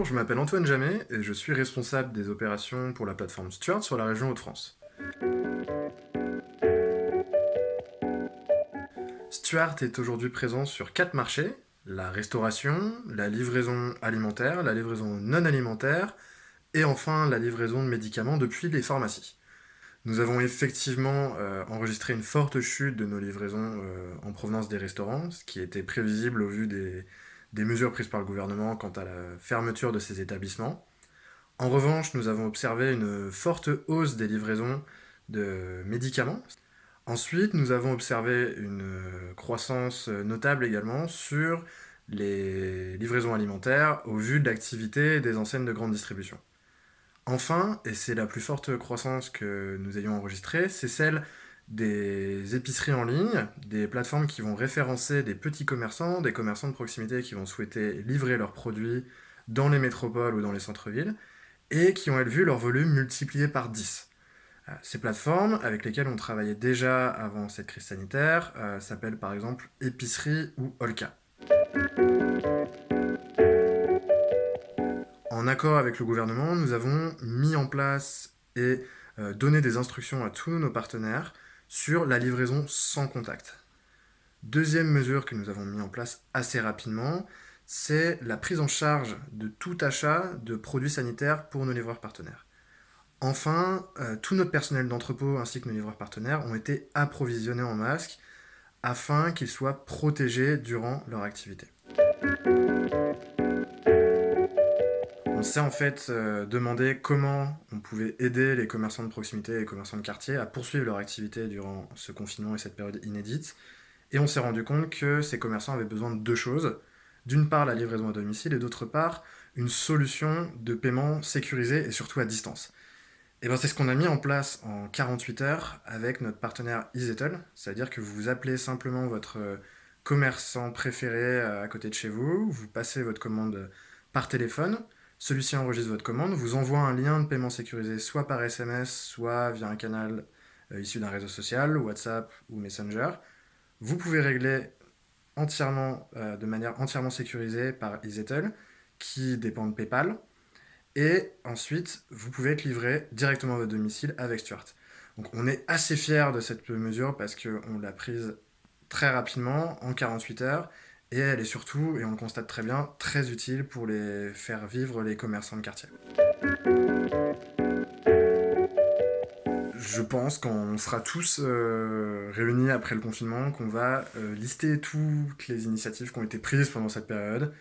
je m'appelle Antoine Jamet et je suis responsable des opérations pour la plateforme Stuart sur la région Hauts-de-France. Stuart est aujourd'hui présent sur 4 marchés: la restauration, la livraison alimentaire, la livraison non alimentaire et enfin la livraison de médicaments depuis les pharmacies. Nous avons effectivement enregistré une forte chute de nos livraisons en provenance des restaurants, ce qui était prévisible au vu des mesures prises par le gouvernement quant à la fermeture de ces établissements. En revanche, nous avons observé une forte hausse des livraisons de médicaments. Ensuite, nous avons observé une croissance notable également sur les livraisons alimentaires au vu de l'activité des enseignes de grande distribution. Enfin, et c'est la plus forte croissance que nous ayons enregistrée, c'est celle des épiceries en ligne, des plateformes qui vont référencer des petits commerçants, des commerçants de proximité qui vont souhaiter livrer leurs produits dans les métropoles ou dans les centres-villes, et qui ont, elles, vu leur volume multiplié par 10. Ces plateformes, avec lesquelles on travaillait déjà avant cette crise sanitaire, s'appellent par exemple Épicerie ou Olka. En accord avec le gouvernement, nous avons mis en place et donné des instructions à tous nos partenaires sur la livraison sans contact. Deuxième mesure que nous avons mis en place assez rapidement, c'est la prise en charge de tout achat de produits sanitaires pour nos livreurs partenaires. Enfin, tout notre personnel d'entrepôt ainsi que nos livreurs partenaires ont été approvisionnés en masques afin qu'ils soient protégés durant leur activité. On s'est en fait demandé comment on pouvait aider les commerçants de proximité et les commerçants de quartier à poursuivre leur activité durant ce confinement et cette période inédite. Et on s'est rendu compte que ces commerçants avaient besoin de deux choses. D'une part, la livraison à domicile et d'autre part, une solution de paiement sécurisée et surtout à distance. Et bien c'est ce qu'on a mis en place en 48 heures avec notre partenaire Izettle, c'est-à-dire que vous appelez simplement votre commerçant préféré à côté de chez vous, vous passez votre commande par téléphone, celui-ci enregistre votre commande, vous envoie un lien de paiement sécurisé soit par SMS, soit via un canal issu d'un réseau social, WhatsApp ou Messenger. Vous pouvez régler entièrement, de manière entièrement sécurisée par Izettle, qui dépend de PayPal. Et ensuite, vous pouvez être livré directement à votre domicile avec Stuart. Donc on est assez fiers de cette mesure parce qu'on l'a prise très rapidement, en 48 heures, et elle est surtout, et on le constate très bien, très utile pour les faire vivre les commerçants de quartier. Je pense qu'on sera tous réunis après le confinement, qu'on va lister toutes les initiatives qui ont été prises pendant cette période,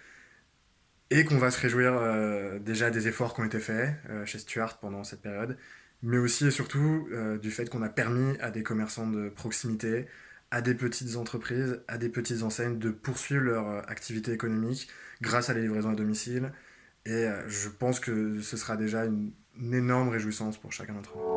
et qu'on va se réjouir déjà des efforts qui ont été faits chez Stuart pendant cette période, mais aussi et surtout du fait qu'on a permis à des commerçants de proximité, à des petites entreprises, à des petites enseignes de poursuivre leur activité économique grâce à la livraison à domicile. Et je pense que ce sera déjà une énorme réjouissance pour chacun d'entre eux.